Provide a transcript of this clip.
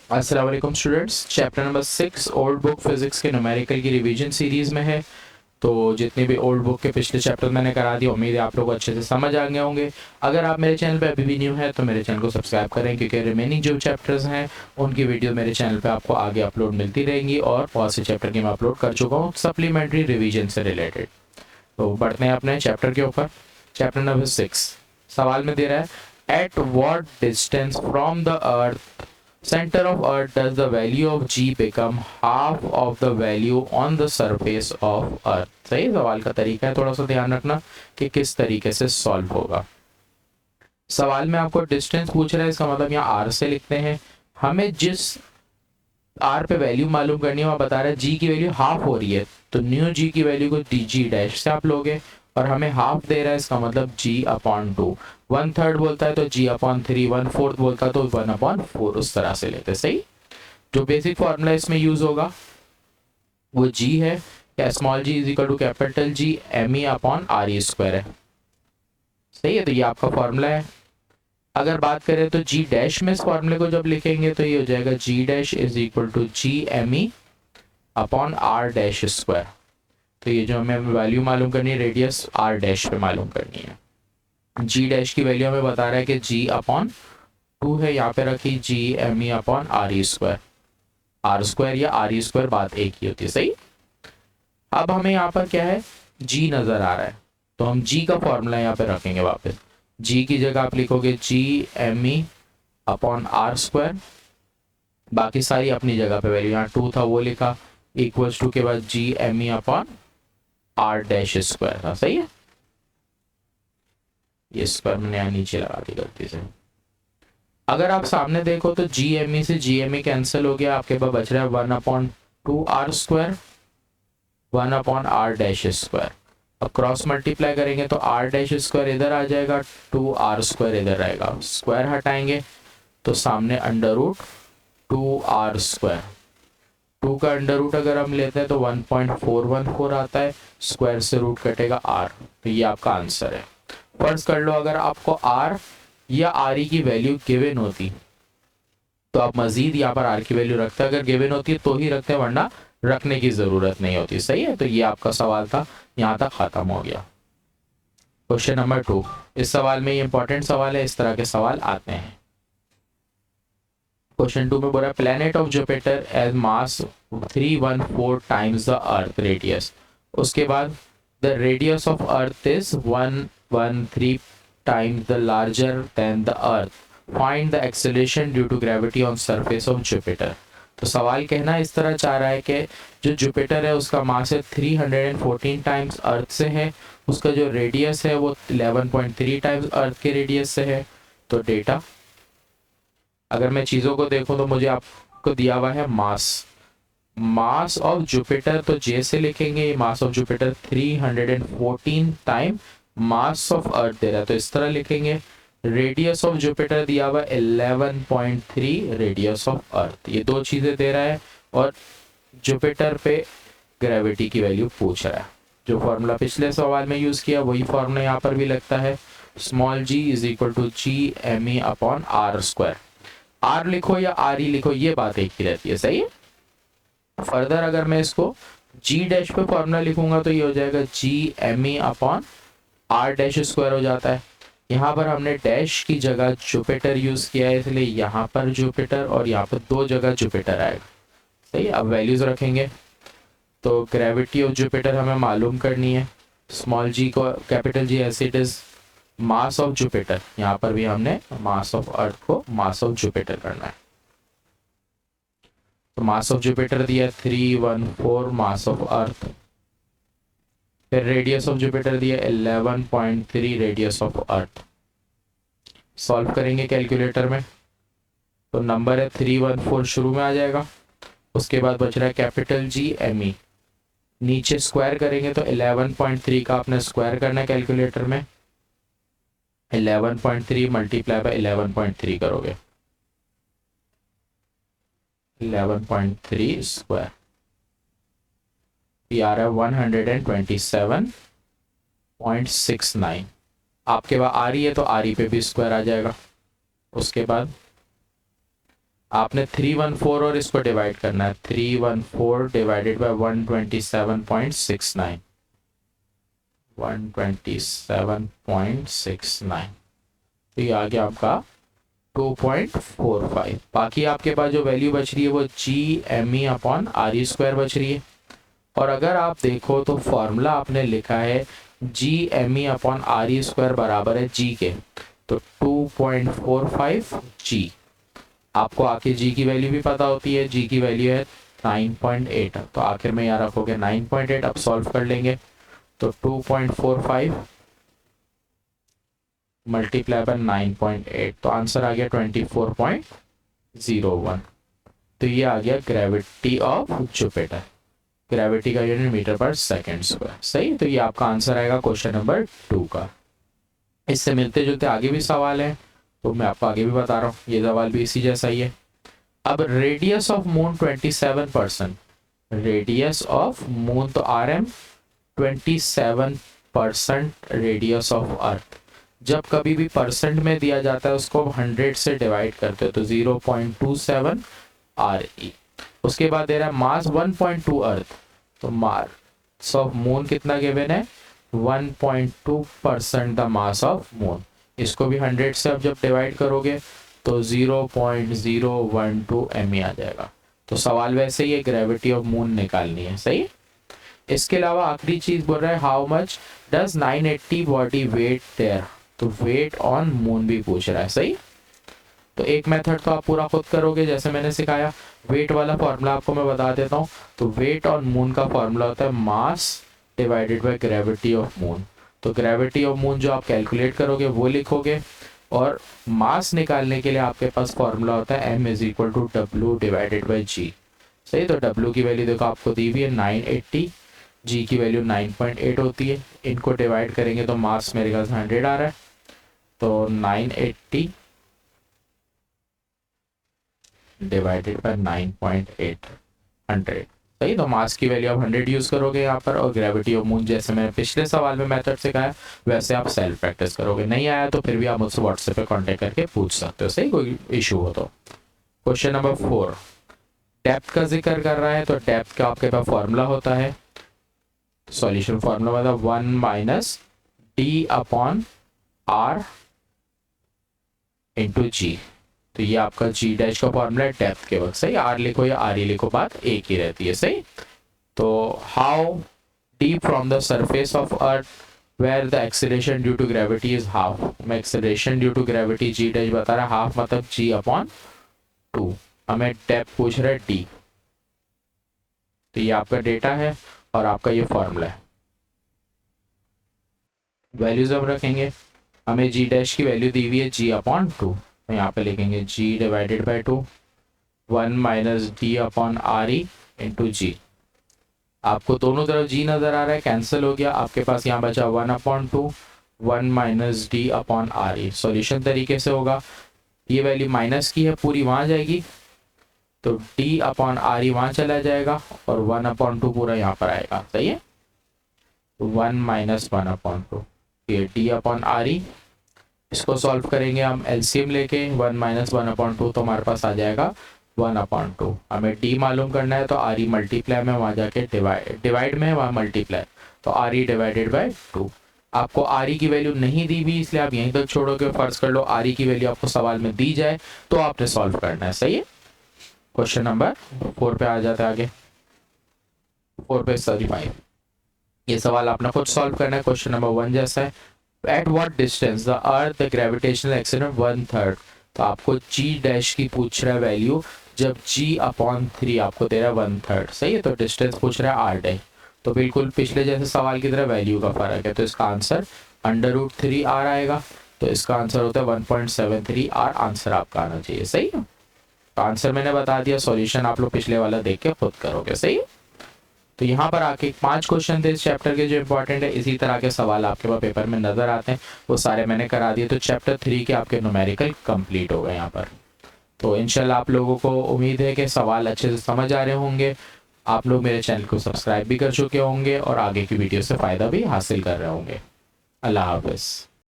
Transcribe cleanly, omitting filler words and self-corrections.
अस्सलाम वालेकुम students. Chapter number 6 old book physics के न्यूमेरिकल की रिवीजन सीरीज़ में है। तो जितने भी ओल्ड बुक के पिछले चैप्टर मैंने करा दिए, उम्मीद है आप लोग अच्छे से समझ आ गए होंगे। अगर आप मेरे चैनल पे अभी भी न्यू है तो मेरे चैनल को सब्सक्राइब करें, क्योंकि रिमेनिंग जो चैप्टर्स हैं उनकी वीडियो मेरे चैनल पे आपको आगे अपलोड मिलती रहेंगी, और बहुत से चैप्टर की मैं अपलोड कर चुका हूँ सप्लीमेंट्री रिवीजन से रिलेटेड। तो बढ़ते हैं अपने चैप्टर के ऊपर। चैप्टर नंबर 6 सवाल में दे रहा है, at what distance from the earth center of earth does the value of g become half of the value on the surface of earth। सही सवाल का तरीका है, थोड़ा सा ध्यान रखना कि किस तरीके से सॉल्व होगा। सवाल में आपको डिस्टेंस पूछ रहा है, इसका मतलब यहाँ r से लिखते हैं। हमें जिस r पे वैल्यू मालूम करनी है, वहाँ बता रहा है g की वैल्यू हाफ हो रही है, तो न्यू g की वैल्यू को g डैश से आप लोगे, और हमें हाफ दे रहा है, इसका मतलब g अपॉन 2। 1/3 बोलता है तो g अपॉन 3, 1/4 बोलता है तो 1/4, उस तरह से लेते। सही। जो बेसिक फॉर्मूला इसमें यूज होगा वो g है, small g is equal to capital G me upon R E square है। सही है, तो ये आपका फॉर्मूला है। अगर बात करें तो g डैश में इस फॉर्मूले को जब लिखेंगे तो ये हो जाएगा g dash is equal to G me upon R dash square. तो ये जो हमें वैल्यू मालूम करनी है रेडियस r डैश पे मालूम करनी है। g डैश की वैल्यू हमें बता रहा है कि g अपॉन 2 है, यहाँ पे रखी G me upon R E square. R square या आर ई स्क्वायर बात एक ही होती है। सही। अब हमें यहाँ पर क्या है, g नजर आ रहा है, तो हम g का फॉर्मूला यहाँ पे रखेंगे वापस। g की जगह आप लिखोगे G me upon R square, बाकी सारी अपनी जगह पे वैल्यू, यहाँ 2 था वो लिखा, इक्वल्स टू के बाद G me upon R dash square था। सही है, ये स्क्वायर मैंने यहाँ नीचे लगा दी गलती से। अगर आप सामने देखो तो जी एम ई से जी एम ई कैंसिल हो गया, आपके पास बच रहा है 1/2 r square, 1/r dash square. अब क्रॉस मल्टीप्लाई करेंगे तो r डैश स्क्वायर इधर आ जाएगा, 2r स्क्वायर इधर आएगा, स्क्वायर हटाएंगे तो सामने अंडर रूट 2r स्क्वायर। 2 का अंडर रूट अगर हम लेते हैं तो 1.414 आता है, स्क्वायर से रूट कटेगा r, तो ये आपका आंसर है। फर्ज कर लो अगर आपको r या आर ई की वैल्यू गिवन होती तो आप मजीद यहाँ पर आर की वैल्यू रखते, अगर गिवन होती है तो ही रखते, वरना रखने की जरूरत नहीं होती। सही है, तो ये आपका सवाल था, यहाँ तक खत्म हो गया। क्वेश्चन नंबर 2, इस सवाल में ये इंपॉर्टेंट सवाल है, इस तरह के सवाल आते हैं। क्वेश्चन 2 में बोला planet of Jupiter as mass 314 times the earth radius. उसके बाद the radius of earth is 113 times the larger than the earth, find the acceleration due to gravity on surface of Jupiter। तो सवाल कहना इस तरह चाह रहा है कि जो जुपिटर है उसका मास है 314 टाइम्स अर्थ से है, उसका जो रेडियस है वो 11.3 टाइम्स अर्थ के रेडियस से है। तो डेटा, अगर मैं चीज़ों को देखूं तो मुझे आपको दिया हुआ है मास ऑफ जुपिटर, तो जे से लिखेंगे, mass of Jupiter 314 time mass of earth दे रहा है, तो इस तरह लिखेंगे। रेडियस ऑफ जुपिटर दिया हुआ 11.3 रेडियस ऑफ अर्थ, ये दो चीजें दे रहा है, और जुपिटर पे ग्रेविटी की वैल्यू पूछ रहा है। जो फॉर्मूला पिछले सवाल में यूज किया वही फॉर्मूला यहाँ पर भी लगता है, small g is equal to G me upon R square. R लिखो या आर ई लिखो, ये बात एक ही रहती है। सही है। फर्दर अगर मैं इसको g डैश पे फॉर्मूला लिखूंगा तो ये हो जाएगा G me upon R dash square हो जाता है। यहाँ पर हमने डैश की जगह जुपिटर यूज किया है, इसलिए यहाँ पर जुपिटर और यहाँ पर दो जगह जुपिटर आएगा। सही है, अब वैल्यूज रखेंगे तो ग्रेविटी ऑफ जुपिटर हमें मालूम करनी है, स्मॉल जी को capital G as it is, mass of Jupiter, यहाँ पर भी हमने मास ऑफ अर्थ को मास ऑफ जुपिटर करना है। तो मास ऑफ जुपिटर दिया 314 मास ऑफ अर्थ, फिर रेडियस ऑफ जुपिटर दिया 11.3 रेडियस ऑफ अर्थ। सॉल्व करेंगे कैलकुलेटर में तो नंबर है 314 शुरू में आ जाएगा, उसके बाद बच रहा है कैपिटल जी एम ई, नीचे स्क्वायर करेंगे तो 11.3 का आपने स्क्वायर करना है कैलकुलेटर में, 11.3 मल्टीप्लाई बाय 11.3 करोगे, 11.3 स्क्वायर, ये आ रहा है 127.69। आपके पास आ रही है तो आर ई पे भी स्क्वायर आ जाएगा। उसके बाद आपने 314 और इसको डिवाइड करना है, 314 डिवाइडेड बाय 127.69, 127.69, तो ये आ गया आपका 2.45। बाकी आपके पास जो वैल्यू बच रही है वो G M E upon R E square बच रही है। और अगर आप देखो तो फॉर्मूला आपने लिखा है g M E upon R E square बराबर है जी के, तो 2.45 जी। आपको आखिर जी की वैल्यू भी पता होती है, जी की वैल्यू है 9.8, तो आखिर में यहाँ रखोगे 9.8। अब सॉल्व कर लेंगे तो 2.45 मल्टीप्लाई बाय 9.8, तो आंसर आ गया 24.01। तो ये आ गया ग्रेविटी ऑफ जुपिटर, ग्रेविटी का यूनिट मीटर पर सेकेंड स्क्वायर। सही, तो ये आपका आंसर आएगा क्वेश्चन नंबर 2 का। इससे मिलते जुलते आगे भी सवाल है, तो मैं आपको आगे भी बता रहा हूँ, ये सवाल भी इसी जैसा ही है। अब radius of moon 27%, radius of moon तो R M, 27% radius of earth. जब कभी भी परसेंट में दिया जाता है उसको 100 से डिवाइड करते हो तो 0.27 आर ई। उसके बाद दे रहा है मास 1.2 अर्थ, तो मास ऑफ मून कितना गिवन है 1.2% द मास ऑफ मून। इसको भी 100 से अब जब डिवाइड करोगे तो 0.012 एम आ जाएगा। तो सवाल वैसे ही है, ग्रेविटी ऑफ मून निकालनी है। सही। इसके अलावा आखिरी चीज बोल रहा है how much does 980 body weight there, तो वेट ऑन मून भी पूछ रहा है। सही। तो एक मेथड तो आप पूरा खुद करोगे जैसे मैंने सिखाया। वेट वाला फॉर्मूला आपको मैं बता देता हूँ। तो वेट ऑन मून का फॉर्मूला होता है mass divided by gravity of moon. तो ग्रेविटी ऑफ मून जो आप कैलकुलेट करोगे वो लिखोगे, और मास निकालने के लिए आपके पास फॉर्मूला होता है m is equal to W divided by G. सही। तो w की वैल्यू देखो आपको दी हुई है 980, g की वैल्यू 9.8 होती है। इनको डिवाइड करेंगे तो मास मेरे पास 100 आ रहा है, तो 980 डिवाइडेड बाय 9.8, 100। सही। तो मास की वैल्यू आप 100 यूज करोगे यहाँ पर, और ग्रेविटी ऑफ मून जैसे मैंने पिछले सवाल में मेथड सिखाया वैसे आप सेल्फ प्रैक्टिस करोगे। नहीं आया तो फिर भी आप मुझसे व्हाट्सएप पे कांटेक्ट करके पूछ सकते हो। सही, कोई इशू हो तो। क्वेश्चन नंबर 4 डेप्थ का जिक्र कर रहा है, तो डेप्थ का आपके पास फॉर्मूला होता है, सॉल्यूशन फॉर्मूला मतलब 1 minus D upon R into G. तो ये आपका जी डैश का फॉर्मूला है डेप्थ के वक्त। सही। आर लिखो या आर ई लिखो, बात एक ही रहती है। सही। तो how deep from the surface of earth where the acceleration due to gravity is half. मैं acceleration due to gravity G dash बता रहा है, हाफ मतलब जी अपॉन 2। हमें डेप्थ पूछ रहा है डी। तो ये आपका डेटा है और आपका ये फॉर्मूला है। वैल्यूज हम रखेंगे, हमें जी डैश की वैल्यू दी हुई है जी अपॉन 2, तो यहाँ पे लिखेंगे g divided by 2, 1 minus D upon R E into G. आपको दोनों तरफ g नजर आ रहा है, कैंसिल हो गया। आपके पास यहाँ बचा 1/2, 1 माइनस डी अपॉन आर ई। सोल्यूशन तरीके से होगा, ये वैल्यू माइनस की है पूरी वहाँ जाएगी, तो d अपॉन आर ई वहाँ चला जाएगा, और 1/2 पूरा यहाँ पर आएगा। सही है। 1 माइनस 1/2, ये d अपॉन आर ई। इसको सॉल्व करेंगे हम एलसीएम लेके, 1 माइनस 1/2, तो हमारे पास आ जाएगा 1/2। हमें डी मालूम करना है, तो आर ई मल्टीप्लाई में वहाँ जाके डिवाइड में वहाँ मल्टीप्लाई, तो आर ई डिवाइडेड बाई 2। आपको आर ई की वैल्यू नहीं दी भी, इसलिए आप यहीं तक छोड़ोगे। फर्ज कर लो आर ई की वैल्यू आपको सवाल में दी जाए तो आपने सॉल्व करना है। सही है। क्वेश्चन नंबर 4 पे आ जाते हैं आगे। 4 पे 35, ये सवाल आपने खुद सॉल्व करना है। क्वेश्चन नंबर 1 जैसा है, at what distance the earth the gravitational acceleration 1/3। तो आपको जी डैश की पूछ रहा है वैल्यू, जब g अपॉन 3 आपको दे रहा है 1/3। सही है। तो डिस्टेंस पूछ रहा है आर डैश, तो बिल्कुल पिछले जैसे सवाल की तरह वैल्यू का फर्क है, तो इसका आंसर √3 आर आएगा। तो इसका आंसर होता है 1.73 आर, आंसर आपका आना चाहिए। सही है। तो आंसर मैंने बता दिया, सॉल्यूशन आप लोग पिछले वाला देख के खुद करोगे। सही है। तो यहाँ पर आके 5 क्वेश्चन थे इस चैप्टर के जो इंपॉर्टेंट है। इसी तरह के सवाल आपके पास पेपर में नजर आते हैं, वो सारे मैंने करा दिए। तो चैप्टर 3 के आपके न्यूमेरिकल कंप्लीट हो गए यहाँ पर। तो इंशाल्लाह आप लोगों को उम्मीद है कि सवाल अच्छे से समझ आ रहे होंगे। आप लोग मेरे चैनल को सब्सक्राइब भी कर चुके होंगे और आगे की वीडियो से फ़ायदा भी हासिल कर रहे होंगे। अल्लाह हाफ़िज़।